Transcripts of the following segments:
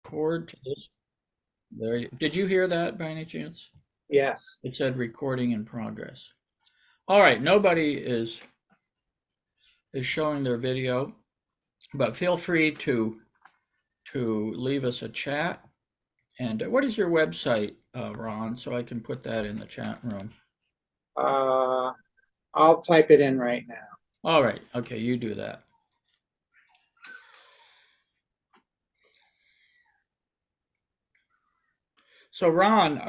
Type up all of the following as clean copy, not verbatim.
record to this. Did you hear that by any chance? Yes. It said recording in progress. All right, nobody is showing their video, but feel free to leave us a chat. And what is your website, Ron, so I can put that in the chat room? I'll type it in right now. All right, okay, you do that. So Ron,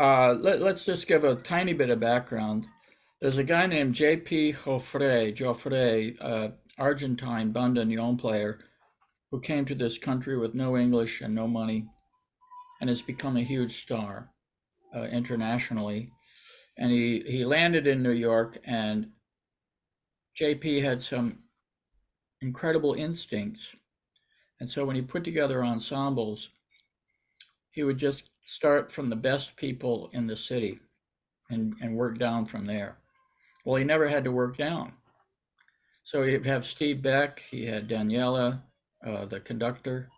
let's just give a tiny bit of background. There's a guy named J.P. Jofre, Argentine bandeon player, who came to this country with no English and no money, and has become a huge star internationally. And he landed in New York, and JP had some incredible instincts. And so when he put together ensembles, he would just start from the best people in the city and work down from there. Well, he never had to work down. So he'd have Steve Beck, he had Daniela, the conductor,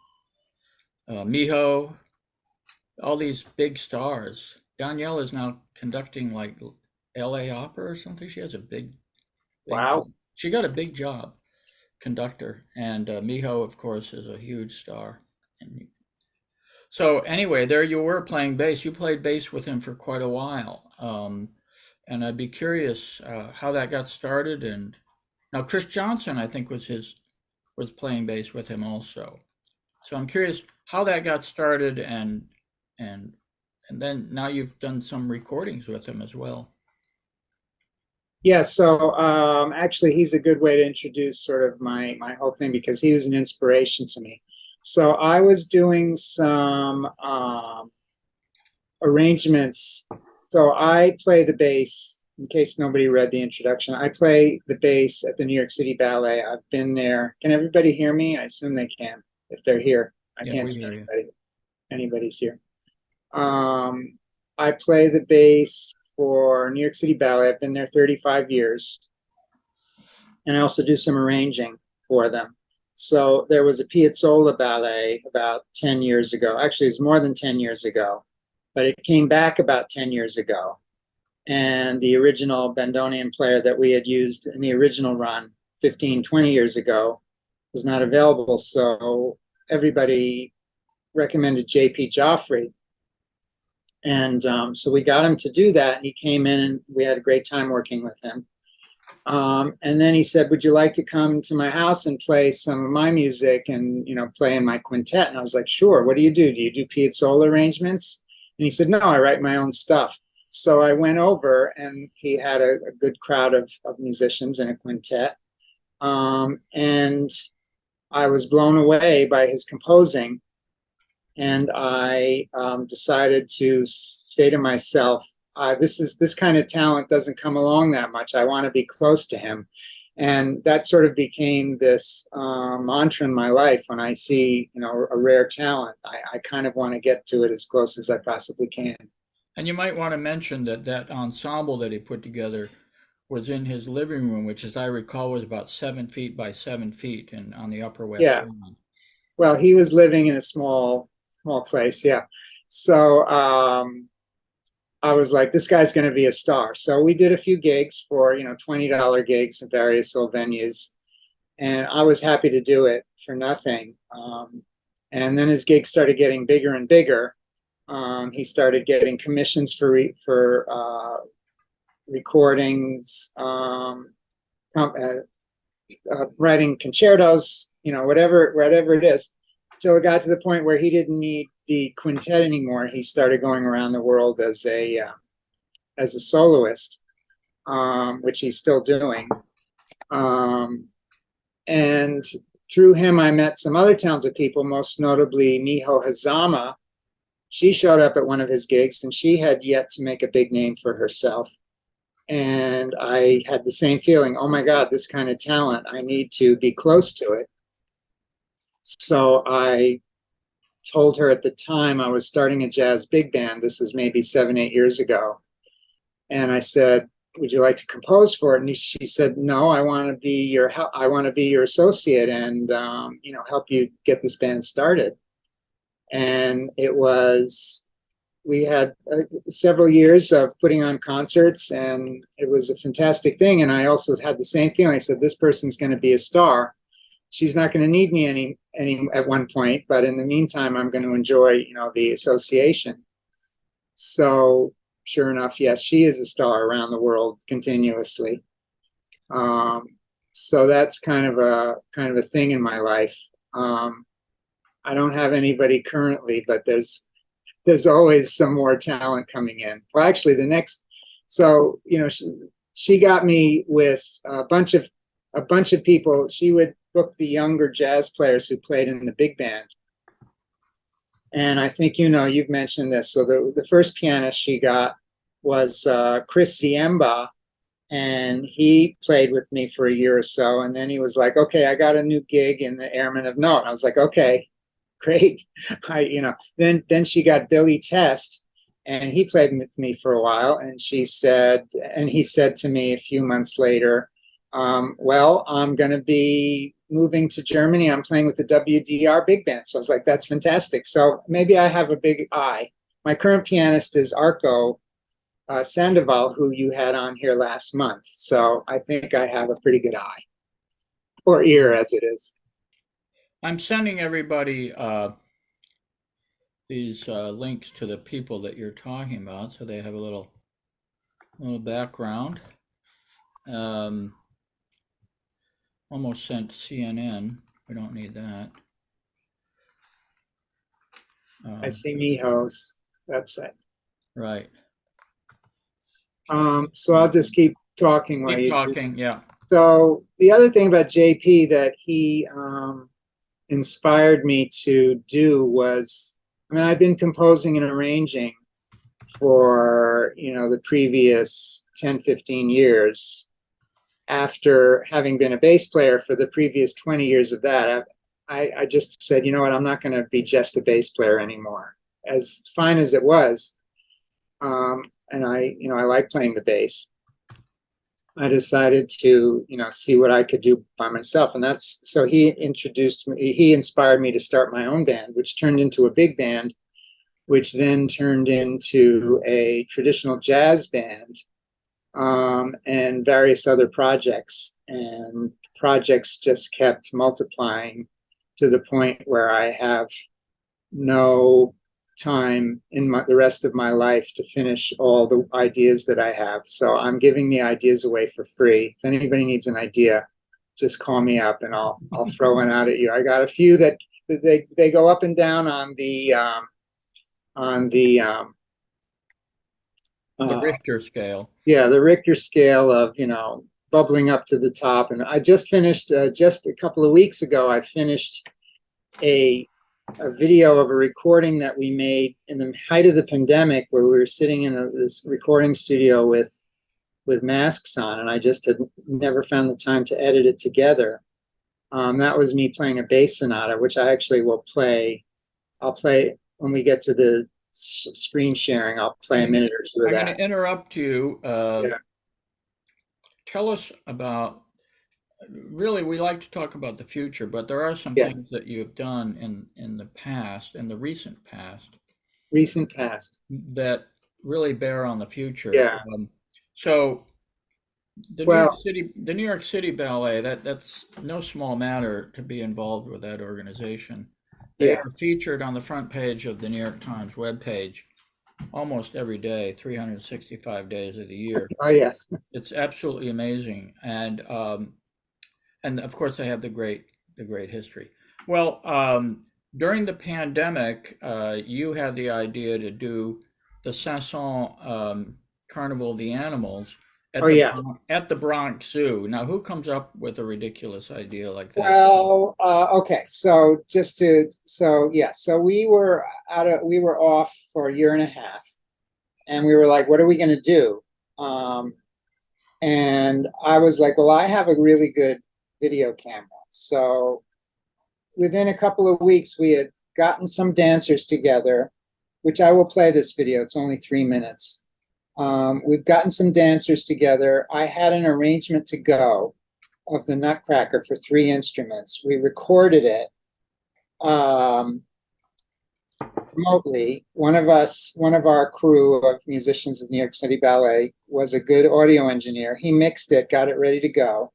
Miho, all these big stars. Daniela is now conducting like LA Opera or something. She has a big Wow. she got a big job, conductor. And Miho, of course, is a huge star. And so anyway, there you were playing bass. You played bass with him for quite a while. And I'd be curious how that got started. And now Chris Johnson, I think, was playing bass with him also. So I'm curious how that got started, and then now you've done some recordings with him as well. Yeah, so actually he's a good way to introduce sort of my whole thing, because he was an inspiration to me. So I was doing some arrangements. So I play the bass, in case nobody read the introduction. I play the bass at the New York City Ballet. I've been there. Can everybody hear me? I assume they can if they're here. I Yeah, can't we see hear you. anybody's here. I play the bass for New York City Ballet. I've been there 35 years. And I also do some arranging for them. So there was a Piazzolla ballet about 10 years ago. Actually, it's more than 10 years ago, but it came back about 10 years ago. And the original bandoneon player that we had used in the original run 15, 20 years ago was not available. So everybody recommended J.P. Jofre. And so we got him to do that. And he came in and we had a great time working with him. And then he said, would you like to come to my house and play some of my music and, play in my quintet? And I was like, sure. What do you do? Do you do Piazzolla arrangements? And he said, no, I write my own stuff. So I went over, and he had a good crowd of musicians in a quintet. And I was blown away by his composing. And I decided to say to myself, this kind of talent doesn't come along that much. I want to be close to him. And that sort of became this mantra in my life. When I see, a rare talent, I kind of want to get to it as close as I possibly can. And you might want to mention that ensemble that he put together was in his living room, which, as I recall, was about 7 feet by 7 feet and on the Upper West Yeah. Front. Well, he was living in a small place. Yeah. So I was like, this guy's going to be a star. So we did a few gigs for, $20 gigs in various little venues. And I was happy to do it for nothing. And then his gigs started getting bigger and bigger. He started getting commissions for recordings, writing concertos, whatever it is, till it got to the point where he didn't need the quintet anymore. He started going around the world as a soloist, which he's still doing. And through him, I met some other talented people, most notably Miho Hazama. She showed up at one of his gigs, and she had yet to make a big name for herself. And I had the same feeling, oh my God, this kind of talent, I need to be close to it. So I told her at the time I was starting a jazz big band. This is maybe 7, 8 years ago. And I said, would you like to compose for it? And she said, no, I want to be your associate and, help you get this band started. And we had several years of putting on concerts, and it was a fantastic thing. And I also had the same feeling. I said, this person's going to be a star. She's not going to need me any at one point, but in the meantime, I'm going to enjoy, the association. So sure enough, yes, she is a star around the world continuously. So that's kind of a thing in my life. I don't have anybody currently, but there's always some more talent coming in. Well, actually, she got me with a bunch of people. She would book the younger jazz players who played in the big band. And I think, you've mentioned this. So the first pianist she got was Chris Ziemba, and he played with me for a year or so. And then he was like, okay, I got a new gig in the Airmen of Note. And I was like, okay, great. Then she got Billy Test, and he played with me for a while. And he said to me a few months later, well, I'm going to be moving to Germany. I'm playing with the WDR big band. So I was like, that's fantastic. So maybe I have a big eye. My current pianist is Arcoiris Sandoval, who you had on here last month. So I think I have a pretty good eye, or ear as it is. I'm sending everybody these links to the people that you're talking about, so they have a little background. Almost sent CNN. We don't need that. I see Miho's website. Right. So I'll just keep talking while Keep you talking, yeah. So the other thing about JP that he inspired me to do was, I've been composing and arranging for, the previous 10, 15 years. After having been a bass player for the previous 20 years of that, I just said, you know what, I'm not going to be just a bass player anymore. As fine as it was, and I like playing the bass, I decided to, see what I could do by myself. And so he inspired me to start my own band, which turned into a big band, which then turned into a traditional jazz band, and various other projects. And projects just kept multiplying to the point where I have no time in the rest of my life to finish all the ideas that I have. So I'm giving the ideas away for free. If anybody needs an idea, just call me up and I'll throw one out at you. I got a few that they go up and down on the Richter scale. Yeah, the Richter scale of, bubbling up to the top. And I just finished, just a couple of weeks ago, I finished a video of a recording that we made in the height of the pandemic, where we were sitting in this recording studio with masks on, and I just had never found the time to edit it together. That was me playing a bass sonata, which I actually will play. I'll play when we get to the screen sharing. I'll play a minute or two of that. I'm going to interrupt you. Yeah. Tell us about, really, we like to talk about the future, but there are some things that you've done in the past, in the recent past, that really bear on the future. Yeah. So the New York City Ballet, that's no small matter to be involved with that organization. They are featured on the front page of the New York Times webpage almost every day, 365 days of the year. Oh yeah. It's absolutely amazing. And of course they have the great history. Well, during the pandemic, you had the idea to do the Sanson Carnival of the Animals at the Bronx Zoo. Now, who comes up with a ridiculous idea like that? Well, okay. So we were off for a year and a half, and we were like, what are we going to do? And I was like, well, I have a really good video camera. So within a couple of weeks, we had gotten some dancers together, which I will play this video. It's only 3 minutes. We've gotten some dancers together. I had an arrangement to go of the Nutcracker for 3 instruments. We recorded it. remotely. One of our crew of musicians at New York City Ballet was a good audio engineer. He mixed it, got it ready to go.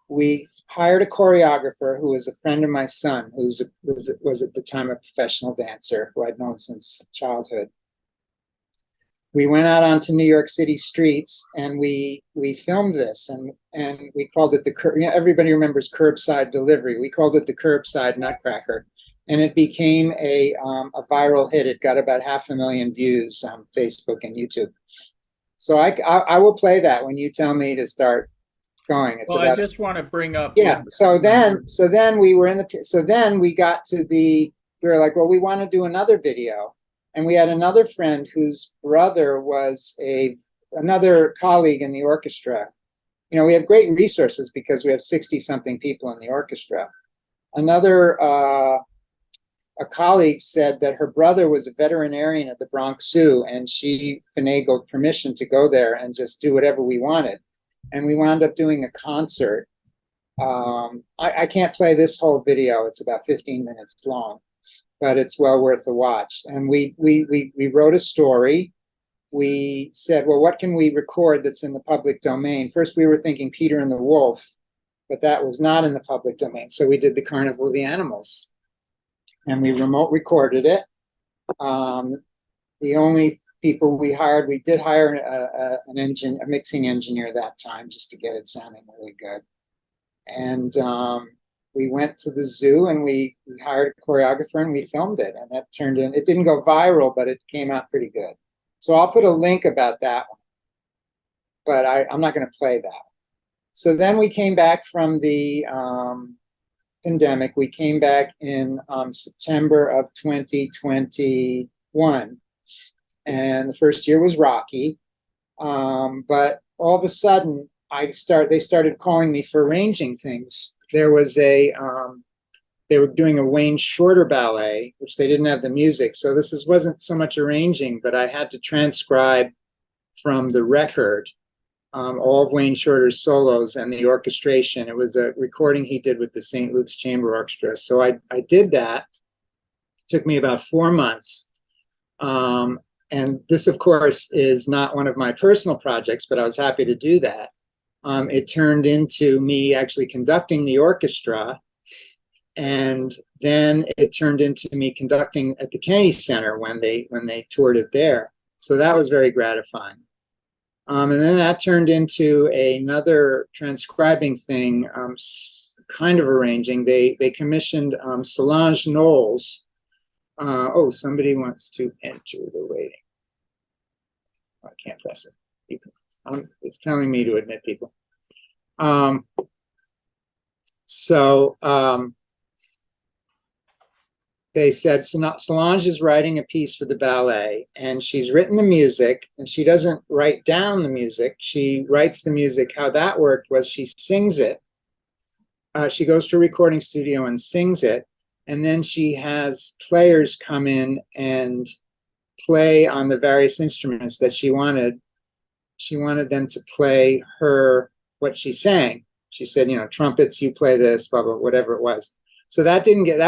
We hired a choreographer who was a friend of my son, was at the time a professional dancer who I'd known since childhood. We went out onto New York City streets and we filmed this, and we called it everybody remembers curbside delivery. We called it the Curbside Nutcracker, and it became a viral hit. It got about 500,000 views on Facebook and YouTube. So I will play that when you tell me to start going. It's Well, about, I just want to bring up. yeah. So then we were we got to we were like, well, we want to do another video. And we had another friend whose brother was another colleague in the orchestra. You know, we have great resources because we have 60-something people in the orchestra. A colleague said that her brother was a veterinarian at the Bronx Zoo, and she finagled permission to go there and just do whatever we wanted. And we wound up doing a concert. I can't play this whole video. It's about 15 minutes long, but it's well worth the watch. And we wrote a story. We said, well, what can we record that's in the public domain? First, we were thinking Peter and the Wolf, but that was not in the public domain. So we did the Carnival of the Animals, and we remote recorded it. The only people we hired, we did hire a mixing engineer that time just to get it sounding really good. And we went to the zoo and we hired a choreographer and we filmed it, and that it didn't go viral, but it came out pretty good. So I'll put a link about that one, but I'm not going to play that. So then we came back from the pandemic. We came back in September of 2021, and the first year was rocky. But all of a sudden, they started calling me for arranging things. There was they were doing a Wayne Shorter ballet, which they didn't have the music. So wasn't so much arranging, but I had to transcribe from the record all of Wayne Shorter's solos and the orchestration. It was a recording he did with the St. Luke's Chamber Orchestra. So I did that. It took me about 4 months. And this, of course, is not one of my personal projects, but I was happy to do that. It turned into me actually conducting the orchestra, and then it turned into me conducting at the Kennedy Center when they toured it there. So that was very gratifying. And then that turned into another transcribing thing, kind of arranging. They commissioned Solange Knowles. Somebody wants to enter the waiting. I can't press it. It's telling me to admit people. They said Solange is writing a piece for the ballet, and she's written the music, and she doesn't write down the music. She writes the music. How that worked was she sings it. She goes to a recording studio and sings it, and then she has players come in and play on the various instruments that she wanted. She wanted them to play what she sang. She said, trumpets, you play this, blah, blah, whatever it was. So that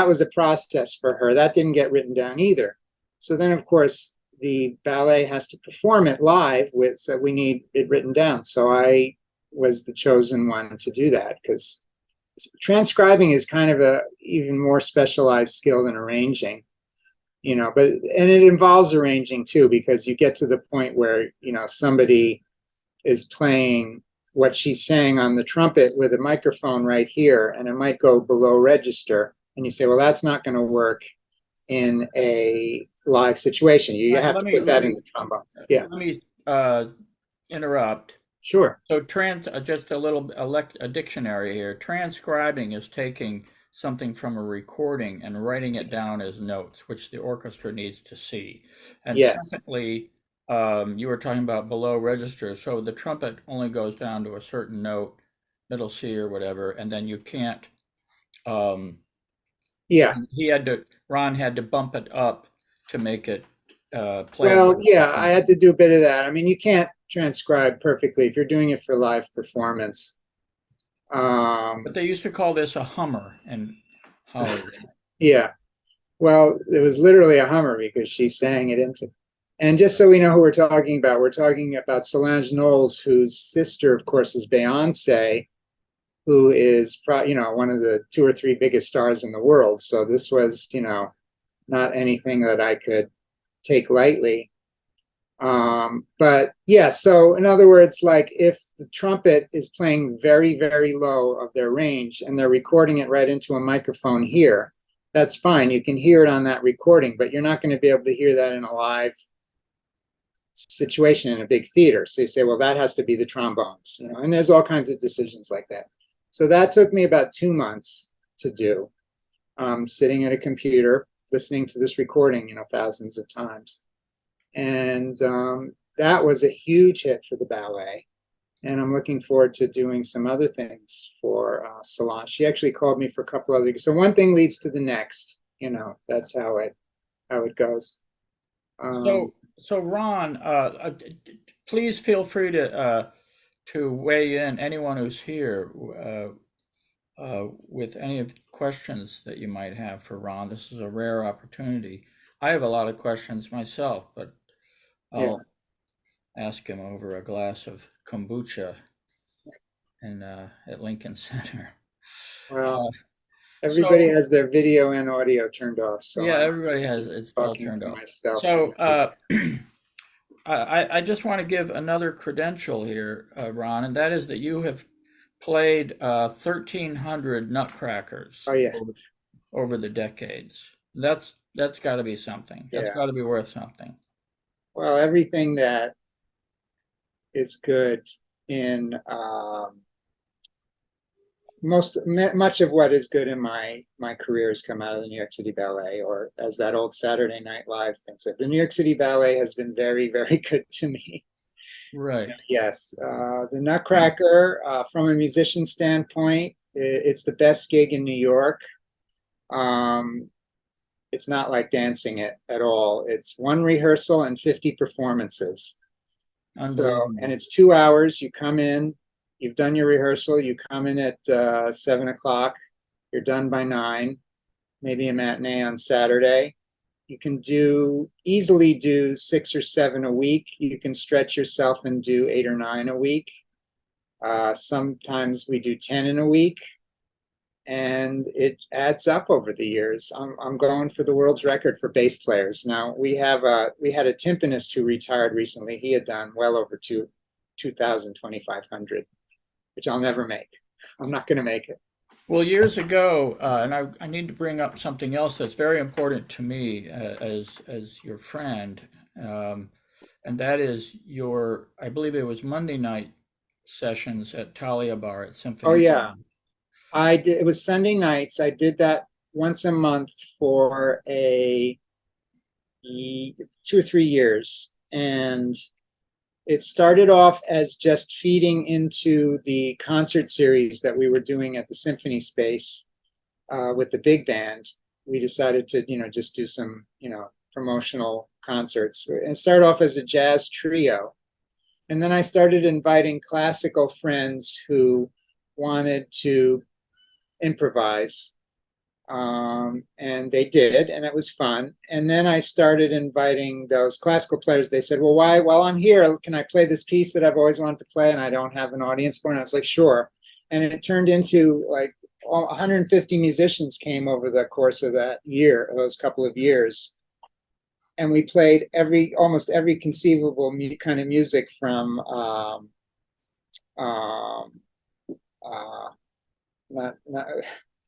was a process for her. That didn't get written down either. So then, of course, the ballet has to perform it live so we need it written down. So I was the chosen one to do that, because transcribing is kind of a even more specialized skill than arranging. And it involves arranging too, because you get to the point where, somebody is playing what she's saying on the trumpet with a microphone right here, and it might go below register. And you say, well, that's not going to work in a live situation. You have to put that in the trombone. Yeah. Let me interrupt. Sure. So just a dictionary here. Transcribing is taking something from a recording and writing it down as notes, which the orchestra needs to see. And secondly, you were talking about below register. So the trumpet only goes down to a certain note, middle C or whatever, and then you can't. Ron had to bump it up to make it play. Well, yeah, I had to do a bit of that. I mean, you can't transcribe perfectly if you're doing it for live performance. But they used to call this a hummer in Hollywood. Yeah. Well, it was literally a Hummer because she sang it into. And just so we know who we're talking about Solange Knowles, whose sister, of course, is Beyonce, who is, one of the 2 or 3 biggest stars in the world. So this was, not anything that I could take lightly. But yeah, so in other words, like if the trumpet is playing very, very low of their range and they're recording it right into a microphone here, that's fine. You can hear it on that recording, but you're not going to be able to hear that in a live situation in a big theater. So you say, well, that has to be the trombones, and there's all kinds of decisions like that. So that took me about 2 months to do, sitting at a computer, listening to this recording, thousands of times. And that was a huge hit for the ballet. And I'm looking forward to doing some other things for Solange. She actually called me for a couple other. So one thing leads to the next. That's how it goes. So Ron, please feel free to weigh in. Anyone who's here with any of the questions that you might have for Ron. This is a rare opportunity. I have a lot of questions myself, but I'll ask him over a glass of kombucha at Lincoln Center. Well, everybody has their video and audio turned off. So yeah, everybody has it's all turned off. So I just want to give another credential here, Ron, and that is that you have played 1,300 nutcrackers over the decades. That's got to be something. That's got to be worth something. Well, everything that is good in much of what is good in my career has come out of the New York City Ballet, or as that old Saturday Night Live thing said, the New York City Ballet has been very, very good to me. Right. Yes. The Nutcracker, from a musician standpoint, it's the best gig in New York. It's not like dancing it at all. It's 1 rehearsal and 50 performances. So, and it's 2 hours. You come in, you've done your rehearsal, you come in at 7 o'clock, you're done by 9, maybe a matinee on Saturday. You can easily do 6 or 7 a week. You can stretch yourself and do 8 or 9 a week. Sometimes we do 10 in a week, and it adds up over the years. I'm going for the world's record for bass players. Now we had a timpanist who retired recently. He had done well over 2,000, 2,500, which I'll never make. I'm not going to make it. Well, years ago, and I need to bring up something else that's very important to me as your friend, and that is I believe it was Monday night sessions at Talia Bar at Symphony. Oh yeah, it was Sunday nights. I did that once a month for 2 or 3 years, and it started off as just feeding into the concert series that we were doing at the Symphony Space with the big band. We decided to, just do some, promotional concerts, and start off as a jazz trio. And then I started inviting classical friends who wanted to improvise. And they did, and it was fun. And then I started inviting those classical players. They said, well, while I'm here, can I play this piece that I've always wanted to play and I don't have an audience for? And I was like, sure. And it turned into like 150 musicians came over the course of those couple of years. And we played almost every conceivable kind of music from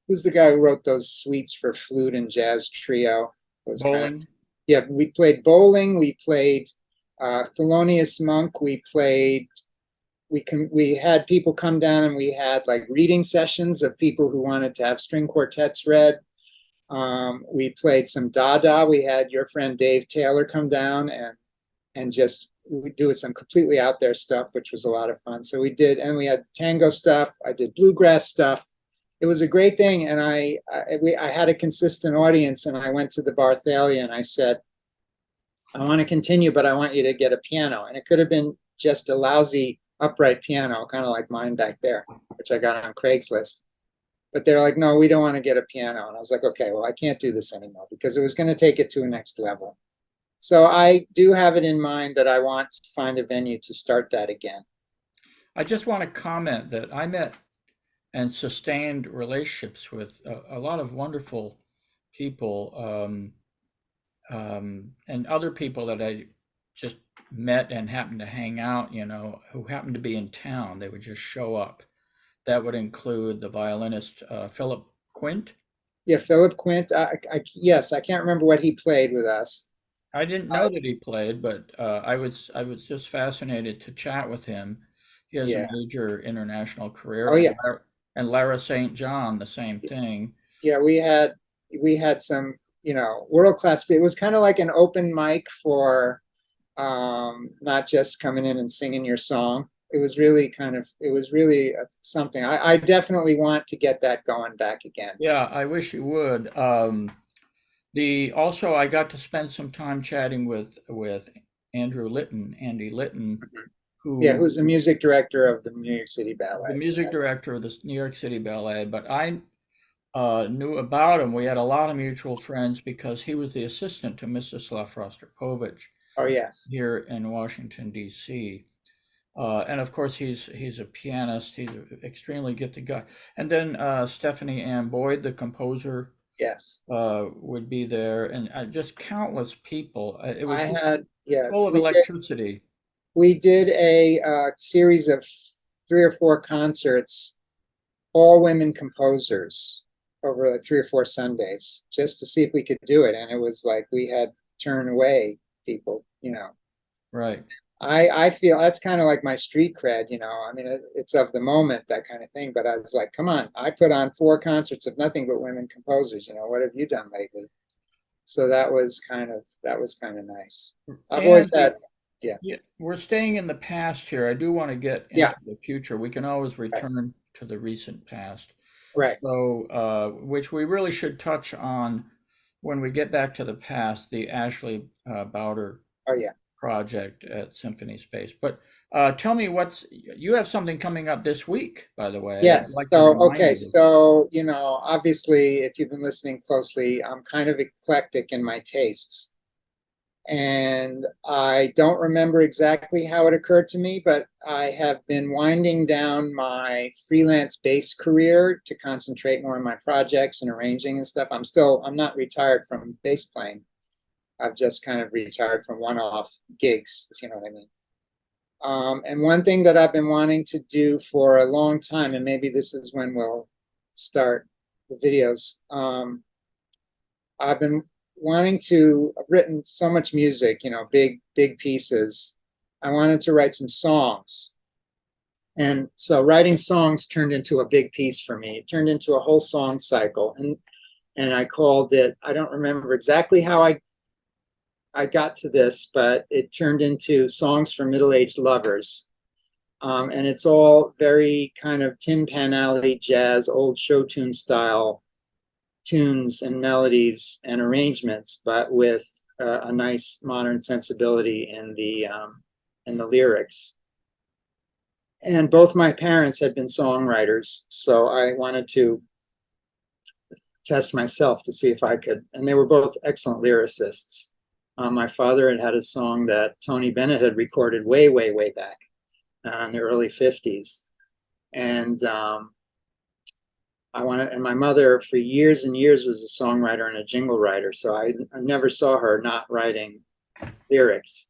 who's the guy who wrote those suites for flute and jazz trio? Bowling. We played bowling. We played Thelonious Monk. We had people come down, and we had like reading sessions of people who wanted to have string quartets read. We played some Dada. We had your friend Dave Taylor come down and just do some completely out there stuff, which was a lot of fun. So we did, and we had tango stuff. I did bluegrass stuff. It was a great thing, and I had a consistent audience, and I went to the Bar Thalia and I said, I want to continue, but I want you to get a piano. And it could have been just a lousy upright piano, kind of like mine back there, which I got on Craigslist. but they're like, no, we don't want to get a piano. And I was like, okay, well, I can't do this anymore because it was going to take it to a next level. So I do have it in mind that I want to find a venue to start that again. I just want to comment that I met and sustained relationships with a lot of wonderful people, and other people that I just met and happened to hang out, who happened to be in town. They would just show up. That would include the violinist Philip Quint. Yeah, Philip Quint. Yes, I can't remember what he played with us. I didn't know that he played, but I was just fascinated to chat with him. He has a Yeah. major international career, Oh, yeah. and Lara St. John, the same thing. Yeah, we had some, world class. It was kind of like an open mic for not just coming in and singing your song. It was really something. I definitely want to get that going back again. Yeah, I wish you would. The also I got to spend some time chatting with Andy Litton, Yeah, who who's the music director of the New York City the Ballet. So music director of the New York City Ballet. But I knew about him. We had a lot of mutual friends because he was the assistant to Mstislav Rostropovich oh, yes. here in Washington, D.C. And of course, he's a pianist. He's an extremely gifted guy. And then Stephanie Ann Boyd, the composer, Yes. would be there, and just countless people. It was I just had, yeah, full of electricity. we did a series of 3 or 4 concerts, all women composers, over like 3 or 4 Sundays, just to see if we could do it. And it was like we had to turn away people. Right. I feel that's kind of like my street cred. I mean, it's of the moment, that kind of thing. But I was like, come on, I put on 4 concerts of nothing but women composers. What have you done lately? So that was kind of nice. I've always And had, yeah, yeah, we're staying in the past here. I do want to get yeah, into the future. We can always right, return to the recent past. right. So, which we really should touch on when we get back to the past, the Ashley Bouder Oh, yeah. project at Symphony Space. But tell me, you have something coming up this week, by the way. I'd Yes. like to So, remind okay. you. So, obviously, if you've been listening closely, I'm kind of eclectic in my tastes. And I don't remember exactly how it occurred to me, but I have been winding down my freelance bass career to concentrate more on my projects and arranging and stuff. I'm not retired from bass playing. I've just kind of retired from one-off gigs, if you know what I mean. And one thing that I've been wanting to do for a long time, and maybe this is when we'll start the videos. I've been I've written so much music, big pieces. I wanted to write some songs. And so writing songs turned into a big piece for me. It turned into a whole song cycle. And I called it, I don't remember exactly how I got to this, but it turned into Songs for Middle-Aged Lovers. And it's all very kind of Tin Pan Alley jazz, old show tune style tunes and melodies and arrangements, but with a nice modern sensibility in the lyrics. And both my parents had been songwriters, so I wanted to test myself to see if I could. And they were both excellent lyricists. My father had a song that Tony Bennett had recorded way, way, way back in the early 50s. And and my mother for years and years was a songwriter and a jingle writer. So I never saw her not writing lyrics.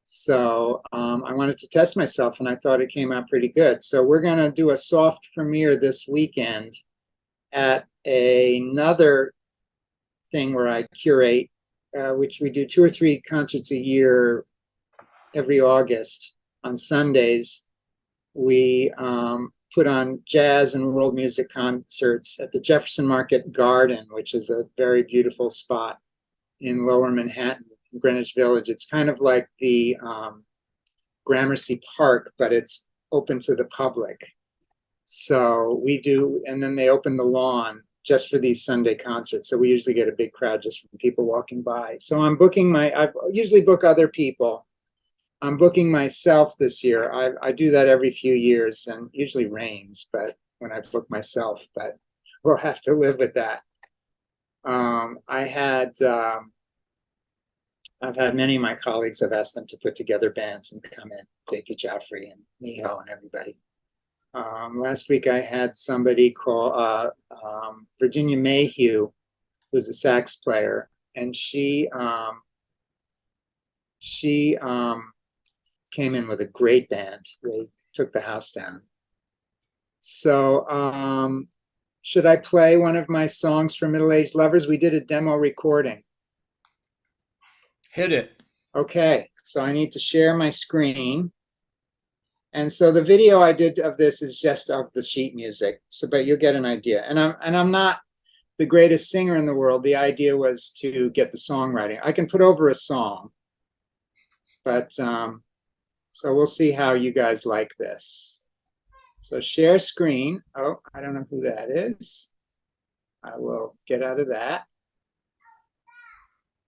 So I wanted to test myself, and I thought it came out pretty good. So we're going to do a soft premiere this weekend at another thing where I curate, which we do 2 or 3 concerts a year every August. On Sundays, we put on jazz and world music concerts at the Jefferson Market Garden, which is a very beautiful spot in Lower Manhattan, Greenwich Village. It's kind of like the Gramercy Park, but it's open to the public. So we do, and then they open the lawn just for these Sunday concerts. So we usually get a big crowd just from people walking by. So I usually book other people. I'm booking myself this year. I do that every few years, and usually rains, but when I book myself. But we'll have to live with that. I've had many of my colleagues, I've asked them to put together bands and come in, JP Jofre and Miho and everybody. Last week I had somebody call Virginia Mayhew, who's a sax player, and she came in with a great band. They took the house down. So should I play one of my songs for middle-aged lovers? We did a demo recording. Hit it. Okay, so I need to share my screen. And so the video I did of this is just of the sheet music, so but you'll get an idea. And I'm not the greatest singer in the world. The idea was to get the songwriting. I can put over a song, but so we'll see how you guys like this. So share screen. Oh, I don't know who that is. I will get out of that.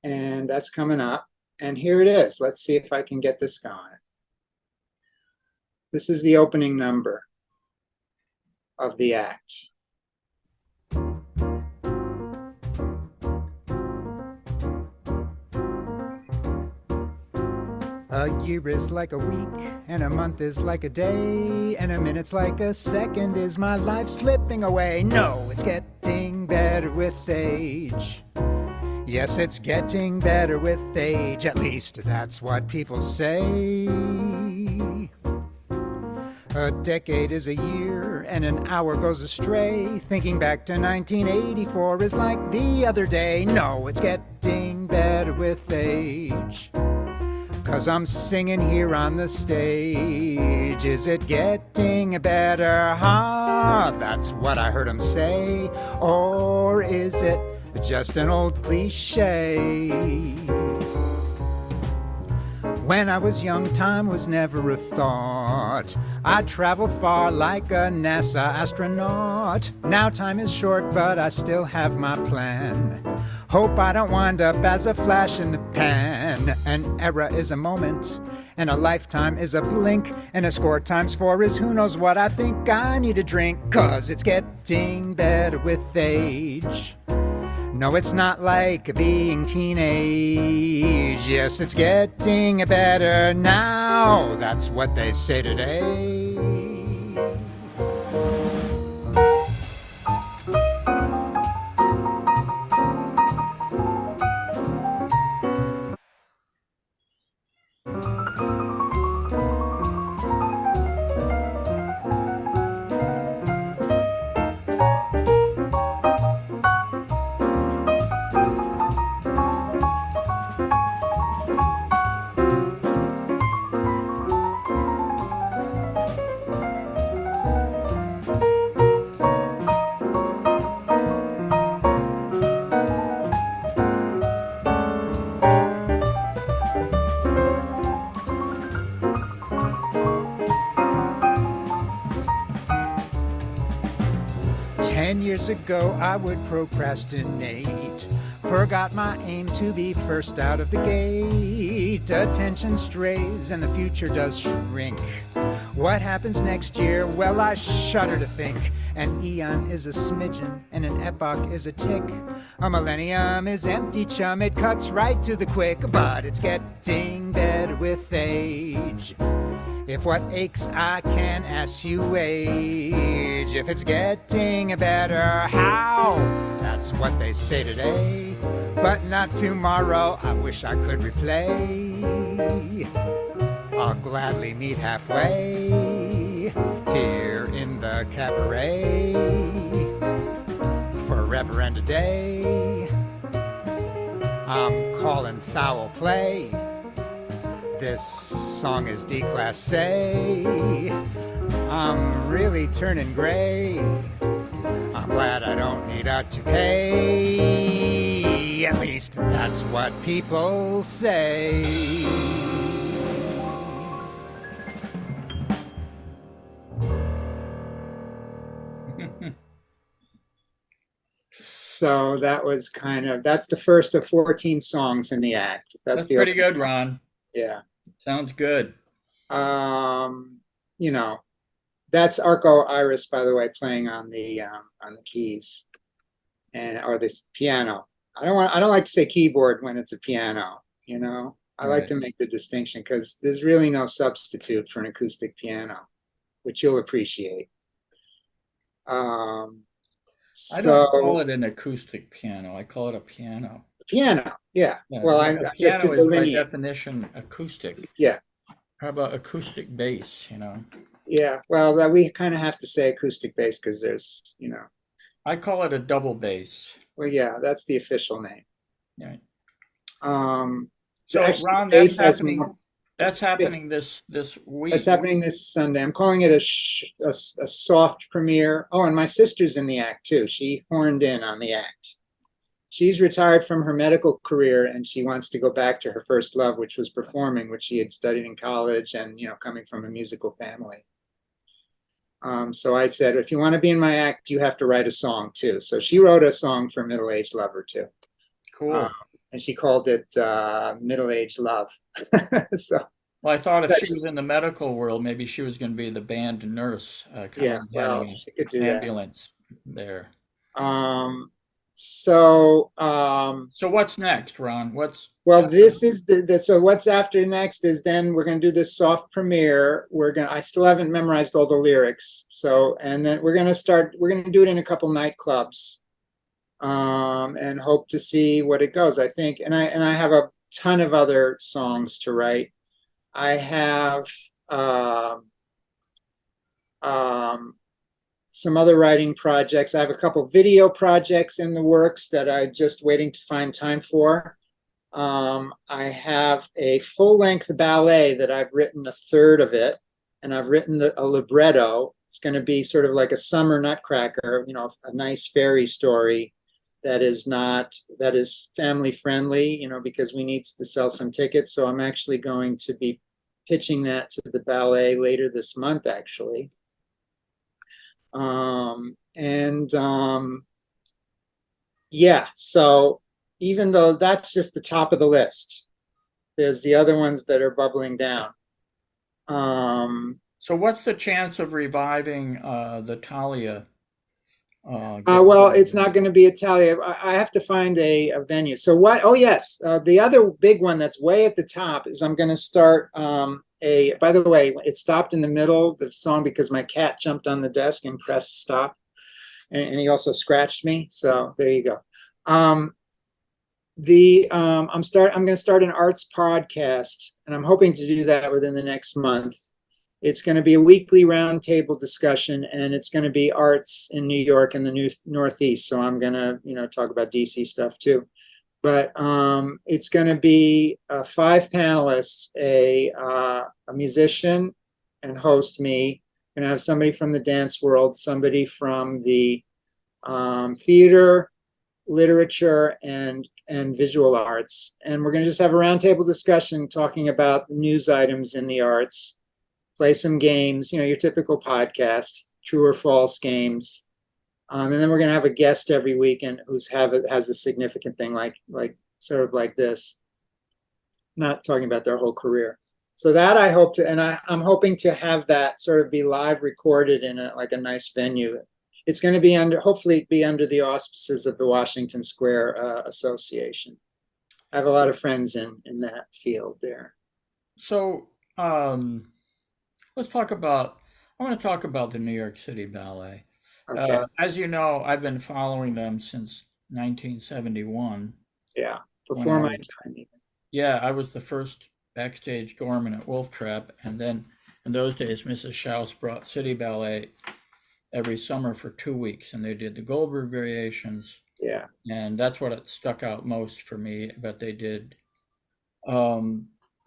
And that's coming up. And here it is. Let's see if I can get this going. This is the opening number of the act. A year is like a week, and a month is like a day, and a minute's like a second. Is my life slipping away? No, it's getting better with age. Yes, it's getting better with age, at least that's what people say. A decade is a year, and an hour goes astray. Thinking back to 1984 is like the other day. No, it's getting better with age. 'Cause I'm singing here on the stage. Is it getting better? Huh? That's what I heard him say. Or is it just an old cliche? When I was young, time was never a thought. I'd travel far like a NASA astronaut. Now time is short, but I still have my plan. Hope I don't wind up as a flash in the pan. An era is a moment, and a lifetime is a blink, and a score times 4 is who knows what. I think I need a drink, 'cause it's getting better with age. No, it's not like being teenage. Yes, it's getting better now. That's what they say today. 10 years ago I would procrastinate. Forgot my aim to be first out of the gate. Attention strays and the future does shrink. What happens next year? Well, I shudder to think. An eon is a smidgen and an epoch is a tick. A millennium is empty chum, it cuts right to the quick. But it's getting better with age. If what aches I can assuage. If it's getting better, how? That's what they say today. But not tomorrow, I wish I could replay. I'll gladly meet halfway here in the cabaret. Forever and a day, I'm calling foul play. This song is D-Class say. I'm really turning gray. I'm glad I don't need a toupee. At least that's what people say. So that was that's the first of 14 songs in the act. That's pretty good, Ron. Yeah. Sounds good. You know, That's Arcoiris, by the way, playing on the keys or this piano. I don't like to say keyboard when it's a piano, you know. I like Right. to make the distinction because there's really no substitute for an acoustic piano, which you'll appreciate. I don't call So it an acoustic piano. I call it a piano. piano, yeah. Yeah, Well, but I'm a just to piano is by delineate. definition acoustic. Yeah, How about acoustic bass, yeah. Well, we kind of have to say acoustic bass because there's, you know. I call it a double bass. Well, yeah, that's the official name. Yeah. Um, So actually, Ron, bass has more. that's Yeah, happening this that's week. happening this Sunday. I'm calling it a soft premiere. Oh, and my sister's in the act too. She horned in on the act. She's retired from her medical career and she wants to go back to her first love, which was performing, which she had studied in college and, you know, coming from a musical family. So I said, if you want to be in my act, you have to write a song too. So she wrote a song for Middle-Aged Lover too. Cool. And she called it Middle-Aged Love. So Well, I thought if she was in the medical world, maybe she was going to be the band nurse, kind yeah, of well, having she could do an that. ambulance there. Um, so So what's next, Ron? well, this is so what's after next is then we're going to do this soft premiere. I still haven't memorized all the lyrics. So, and then we're going to do it in a couple nightclubs, and hope to see what it goes. I think, and I have a ton of other songs to write. I have, some other writing projects. I have a couple video projects in the works that I'm just waiting to find time for. I have a full-length ballet that I've written a third of it, and I've written a libretto. It's going to be sort of like a summer nutcracker, you know, a nice fairy story that is family friendly, you know, because we need to sell some tickets. So I'm actually going to be pitching that to the ballet later this month, actually. Yeah, so even though that's just the top of the list, there's the other ones that are bubbling down. So what's the chance of reviving the Talia? Well, it's not going to be Italia. I have to find a venue. So what? Oh yes, the other big one that's way at the top is I'm going to start by the way, it stopped in the middle of the song because my cat jumped on the desk and pressed stop, and he also scratched me. So there you go. I'm going to start an arts podcast, and I'm hoping to do that within the next month. It's going to be a weekly roundtable discussion, and it's going to be arts in New York and the Northeast. So I'm going to, you know, talk about DC stuff too. But it's going to be 5 panelists, a musician and host me. Going to have somebody from the dance world, somebody from the theater, literature, and visual arts. And we're going to just have a roundtable discussion talking about news items in the arts. Play some games, you know, your typical podcast, true or false games. And then we're going to have a guest every weekend has a significant thing like sort of like this, not talking about their whole career. So that I hope to, and I'm hoping to have that sort of be live recorded in a nice venue. It's going to be hopefully be under the auspices of the Washington Square Association. I have a lot of friends in that field there. So let's talk about. I want to talk about the New York City Ballet. Okay. As you know, I've been following them since 1971. Yeah, before my time even. Yeah, I was the first backstage doorman at Wolf Trap, and then in those days, Mrs. Schaus brought City Ballet every summer for 2 weeks, and they did the Goldberg variations. Yeah, and that's what it stuck out most for me. But they did.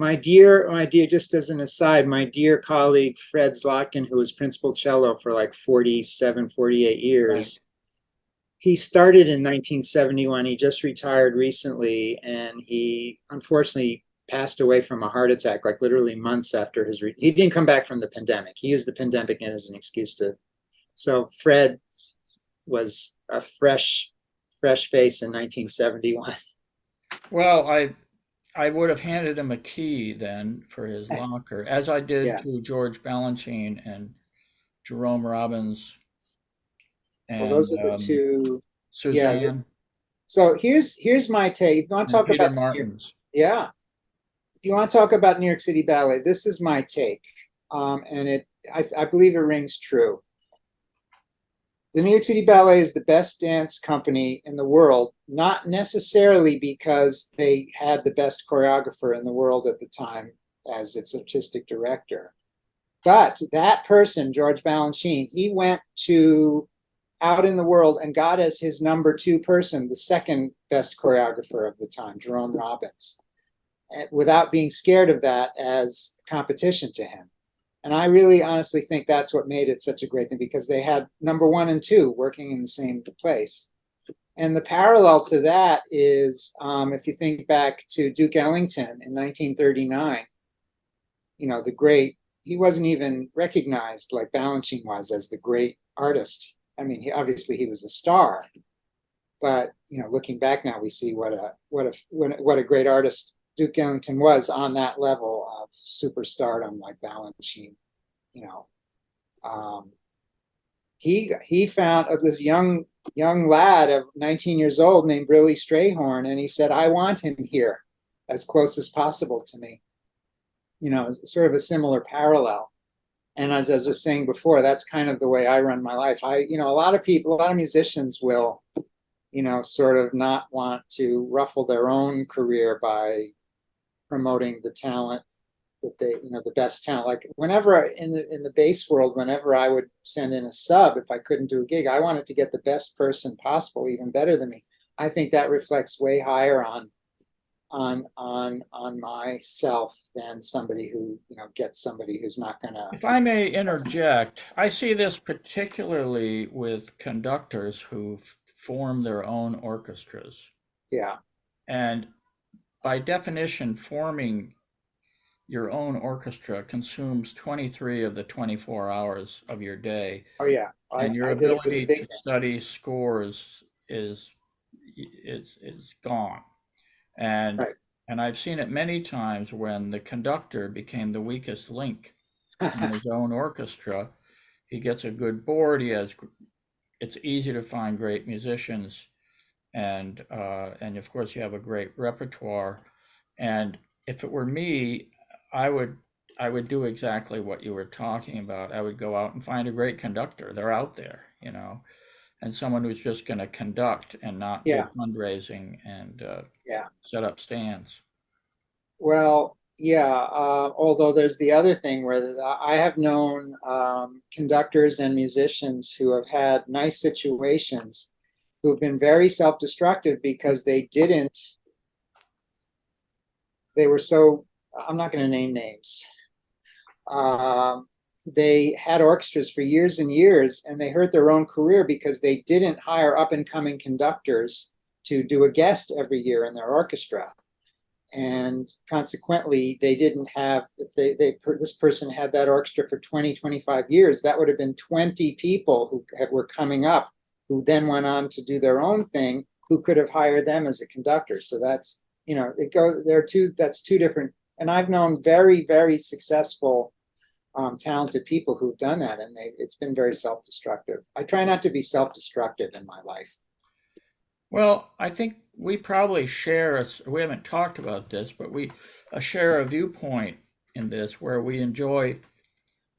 My dear, just as an aside, my dear colleague Fred Zlotkin, who was principal cello for like 47, 48 years, right. He started in 1971. He just retired recently, and he unfortunately passed away from a heart attack, like literally months after he didn't come back from the pandemic. He used the pandemic as an excuse to. So Fred was a fresh face in 1971. Well, I would have handed him a key then for his locker, as I did to George Balanchine and Jerome Robbins, Well, and those are the two. Yeah. Suzanne, So here's my take. If you want to and talk Peter about Martins. yeah, if you want to talk about New York City Ballet, this is my take, and I believe it rings true. The New York City Ballet is the best dance company in the world, not necessarily because they had the best choreographer in the world at the time as its artistic director, but that person, George Balanchine, he went to out in the world and got as his number two person the second best choreographer of the time, Jerome Robbins, without being scared of that as competition to him. And I really honestly think that's what made it such a great thing, because they had number one and two working in the same place. And the parallel to that is, if you think back to Duke Ellington in 1939, you know, the great, he wasn't even recognized like Balanchine was as the great artist. I mean, he was a star, but you know, looking back now, we see what a great artist Duke Ellington was on that level of superstardom, like Balanchine. You know, he found this young lad of 19 years old named Briley Strayhorn, and he said, "I want him here, as close as possible to me." You know, it's sort of a similar parallel. And as I was saying before, that's kind of the way I run my life. You know, a lot of musicians will, you know, sort of not want to ruffle their own career by promoting the talent that they, you know, the best talent. Like whenever in the bass world, whenever I would send in a sub, if I couldn't do a gig, I wanted to get the best person possible, even better than me. I think that reflects way higher on myself than somebody who, you know, gets somebody who's not gonna. If I may interject, I see this particularly with conductors who form their own orchestras. Yeah. And by definition, forming your own orchestra consumes 23 of the 24 hours of your day. Oh yeah. And your I did it for the ability big to study scores is gone. And right. and I've seen it many times when the conductor became the weakest link in his own orchestra. He gets a good board. It's easy to find great musicians, and of course you have a great repertoire. And if it were me, I would I would do exactly what you were talking about. I would go out and find a great conductor. They're out there, you know, and someone who's just going to conduct and not do Yeah. fundraising and Yeah. set up stands. Well, yeah. Although there's the other thing where I have known conductors and musicians who have had nice situations who've been very self-destructive because they were so, I'm not going to name names. They had orchestras for years and years, and they hurt their own career because they didn't hire up-and-coming conductors to do a guest every year in their orchestra. And consequently, they didn't have, if this person had that orchestra for 20, 25 years, that would have been 20 people who were coming up, who then went on to do their own thing, who could have hired them as a conductor. So that's, you know, that's two different, and I've known very, very successful, talented people who've done that, and it's been very self-destructive. I try not to be self-destructive in my life. Well, I think we probably we haven't talked about this, but we share a viewpoint in this where we enjoy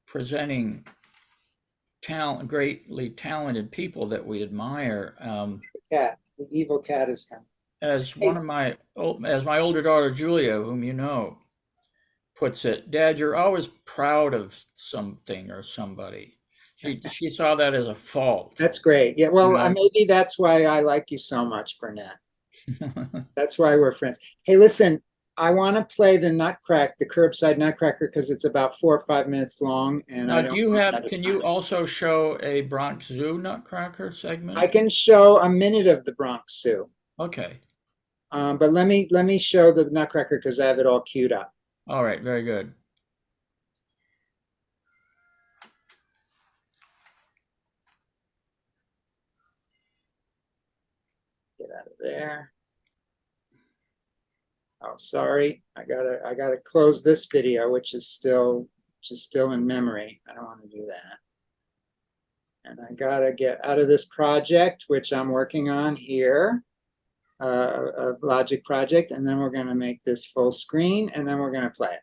presenting greatly talented people that we admire. The evil cat is coming. As my older daughter Julia, whom you know, puts it, Dad, you're always proud of something or somebody. She saw that as a fault. That's great. Yeah, well, You know? maybe that's why I like you so much, Burnett. That's why we're friends. Hey, listen, I want to play the curbside Nutcracker, because it's about 4 or 5 minutes long, and Now, I don't. can you also show a Bronx Zoo Nutcracker segment? I can show a minute of the Bronx Zoo. Okay. But let me show the Nutcracker because I have it all queued up. All right, very good. Get out of there. Oh, sorry. I gotta close this video, which is still in memory. I don't want to do that. And I gotta get out of this project, which I'm working on here, a Logic project, and then we're gonna make this full screen, and then we're gonna play it.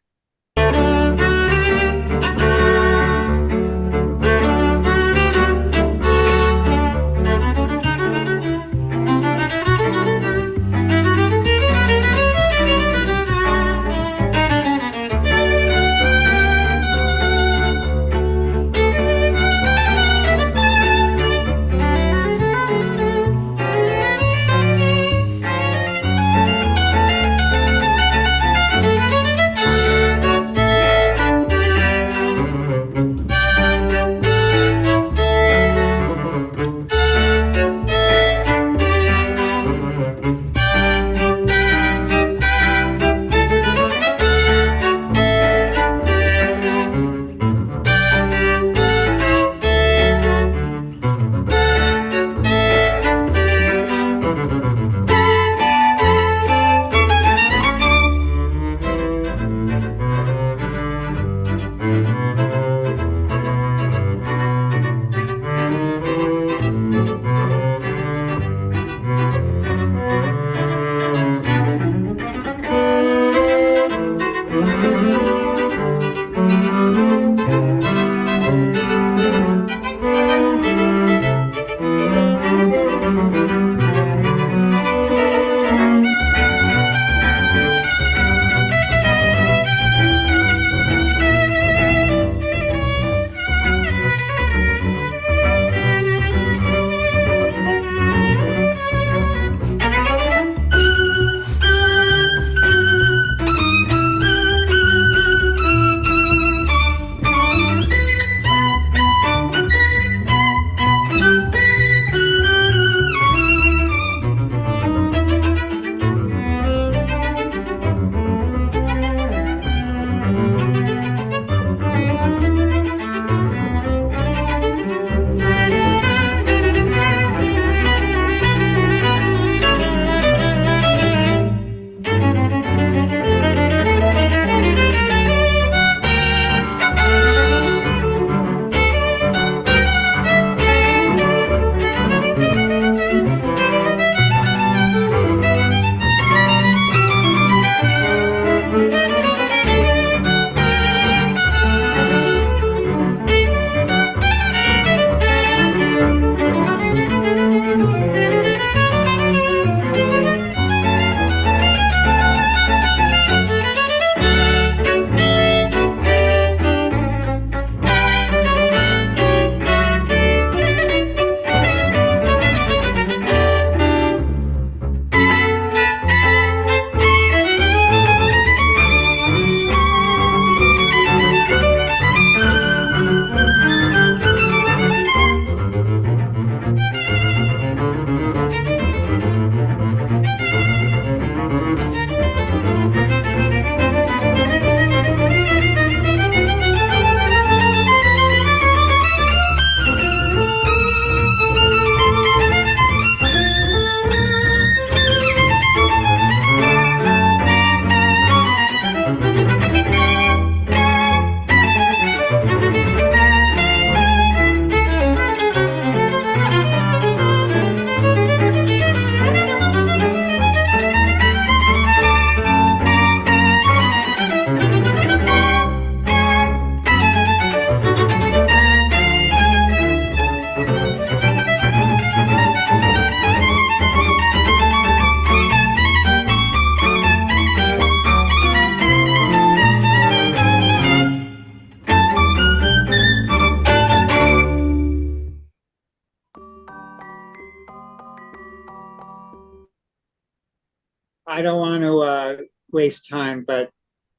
I don't want to waste time, but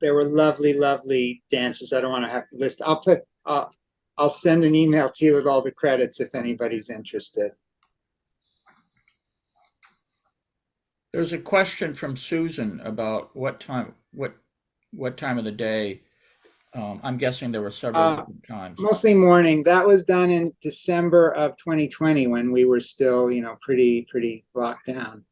there were lovely, lovely dancers. I don't want to have to list. I'll send an email to you with all the credits if anybody's interested. There's a question from Susan about what time of the day. I'm guessing there were several different times. Mostly morning. That was done in December of 2020 when we were still, pretty locked down.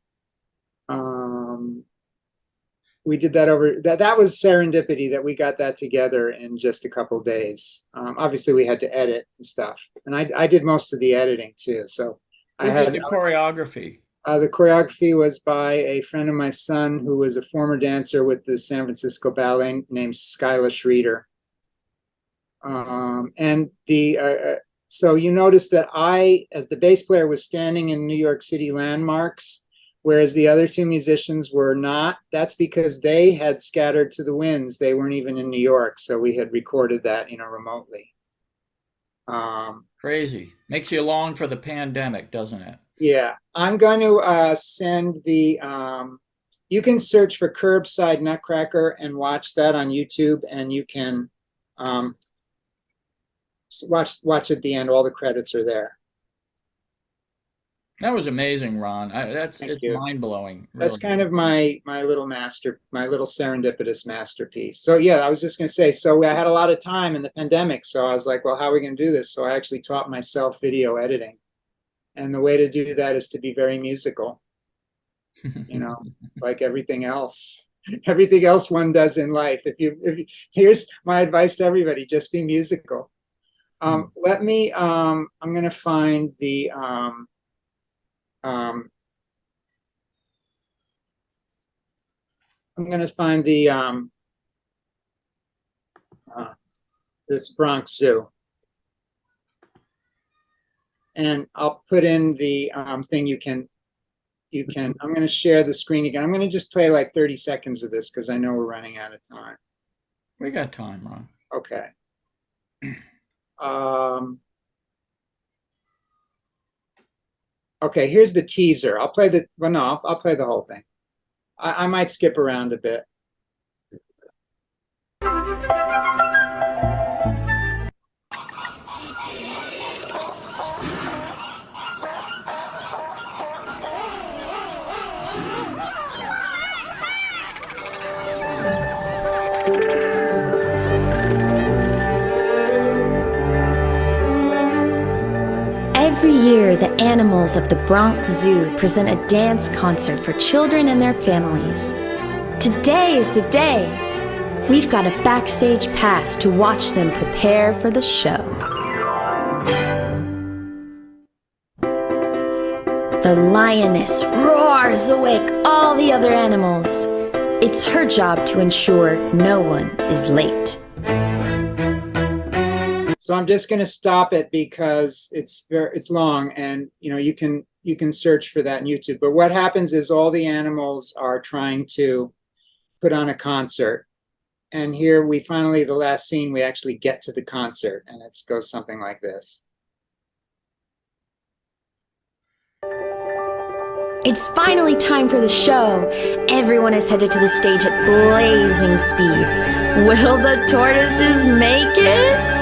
we did that over that was serendipity that we got that together in just a couple days. Obviously we had to edit and stuff, and I did most of the editing too. So Who did the choreography? The choreography was by a friend of my son who was a former dancer with the San Francisco Ballet named Skyla Schroeder. And so you notice that I, as the bass player, was standing in New York City landmarks, whereas the other two musicians were not. That's because they had scattered to the winds. They weren't even in New York, so we had recorded that, remotely. Crazy. Makes you long for the pandemic, doesn't it? Yeah, I'm going to send the. You can search for Curbside Nutcracker and watch that on YouTube, and you can watch at the end. All the credits are there. That was amazing, Ron. It's mind blowing. Really. That's kind of my little serendipitous masterpiece. So yeah, I was just going to say. So I had a lot of time in the pandemic, so I was like, well, how are we going to do this? So I actually taught myself video editing, and the way to do that is to be very musical. Like everything else one does in life. Here's my advice to everybody: just be musical. Let me. I'm going to find the. I'm going to find the this Bronx Zoo, and I'll put in the thing. I'm going to share the screen again. I'm going to just play like 30 seconds of this because I know we're running out of time. We got time, Ron. Okay. Okay, here's the teaser. I'll play I'll play the whole thing. I might skip around a bit. Every year, the animals of the Bronx Zoo present a dance concert for children and their families. Today is the day. We've got a backstage pass to watch them prepare for the show. The lioness roars awake all the other animals. It's her job to ensure no one is late. So I'm just going to stop it because it's long, and you can search for that on YouTube. But what happens is all the animals are trying to put on a concert, and here we finally, the last scene, we actually get to the concert, and it goes something like this. It's finally time for the show. Everyone is headed to the stage at blazing speed. Will the tortoises make it?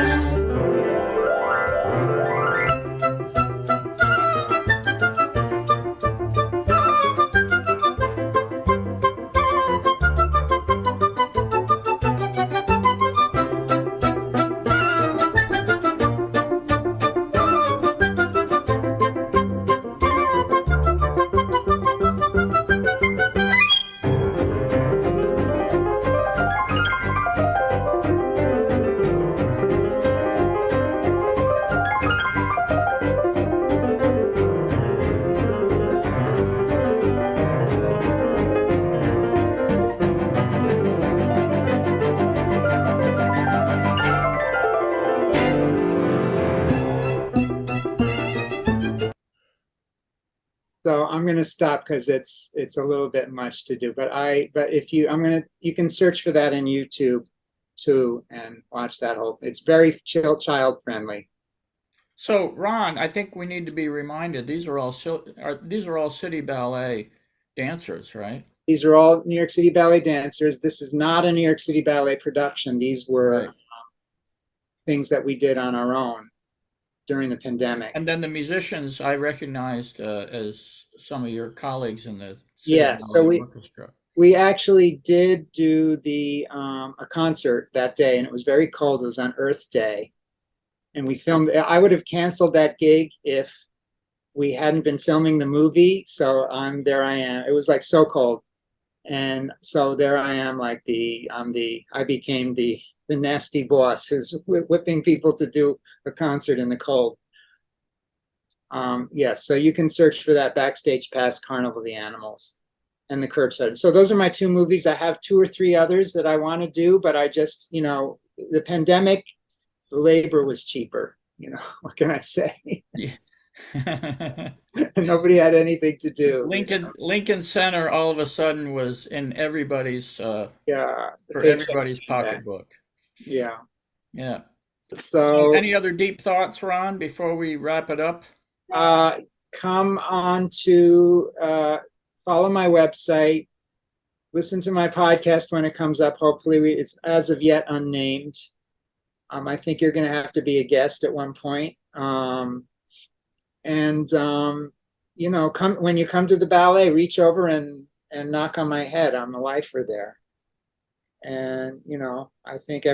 So I'm going to stop because it's a little bit much to do. But if you can search for that in YouTube too and watch that whole thing. It's very child friendly. So Ron, I think we need to be reminded these are all City Ballet dancers, right? These are all New York City Ballet dancers. This is not a New York City Ballet production. These were things that we did on our own during the pandemic. And then the musicians I recognized as some of your colleagues in the City Ballet Orchestra. We actually did do a concert that day, and it was very cold. It was on Earth Day, and we filmed. I would have canceled that gig if we hadn't been filming the movie. So there I am. It was like so cold. And so there I am, like I became the nasty boss who's whipping people to do a concert in the cold. Yes, so you can search for that, Backstage Pass, Carnival of the Animals, and the Curbside. So those are my 2 movies. I have 2 or 3 others that I want to do, but I just, the pandemic, the labor was cheaper. What can I say? Yeah. Nobody had anything to do. Lincoln Center all of a sudden was in everybody's Yeah, for everybody's pocketbook. Yeah. Yeah. So any other deep thoughts, Ron, before we wrap it up? Come on to follow my website, listen to my podcast when it comes up. Hopefully it's as of yet unnamed. I think you're going to have to be a guest at one point. When you come to the ballet, reach over and knock on my head. I'm a lifer there. And, I think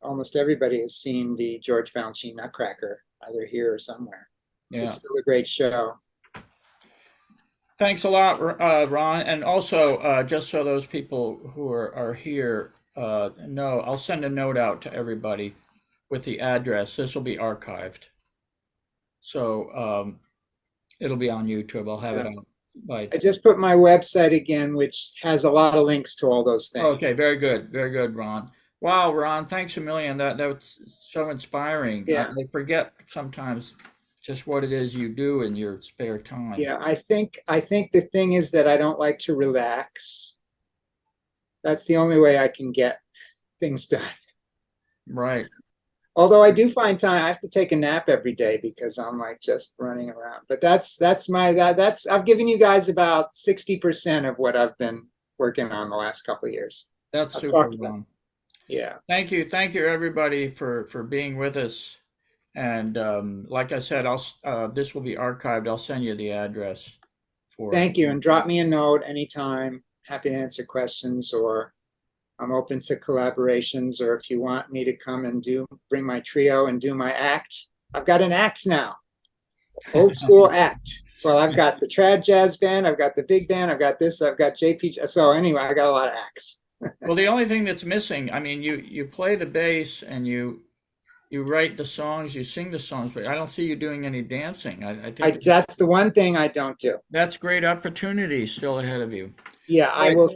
almost everybody has seen the George Balanchine Nutcracker, either here or somewhere. Yeah. It's still a great show. Thanks a lot, Ron. And also, just so those people who are here know, I'll send a note out to everybody with the address. This will be archived. So it'll be on YouTube. I'll have it on. I just put my website again, which has a lot of links to all those things. Okay, very good. Very good, Ron. Wow, Ron, thanks a million. That was so inspiring. Yeah. I forget sometimes just what it is you do in your spare time. Yeah, I think the thing is that I don't like to relax. That's the only way I can get things done. Right. Although I do find time, I have to take a nap every day because I'm like just running around. But that's I've given you guys about 60% of what I've been working on the last couple of years. That's super, Ron. Yeah. Thank you everybody for being with us. And like I said, this will be archived. I'll send you the address for. Thank you, and drop me a note anytime. Happy to answer questions, or I'm open to collaborations, or if you want me to come and bring my trio and do my act. I've got an act now, old school act. Well, I've got the trad jazz band, I've got the big band, I've got this, I've got JP. So anyway, I got a lot of acts. Well, the only thing that's missing, I mean, you play the bass and you write the songs, you sing the songs, but I don't see you doing any dancing. I think that's the one thing I don't do. That's great opportunity still ahead of you. Yeah, right. I will.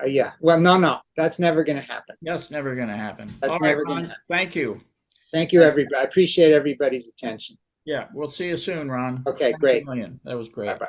Yeah. Well, no, that's never going to happen. That's never going to happen. That's never going to happen. Thank you. Thank you, everybody. I appreciate everybody's attention. Yeah, we'll see you soon, Ron. Okay, Thanks great. That was great. Bye-bye.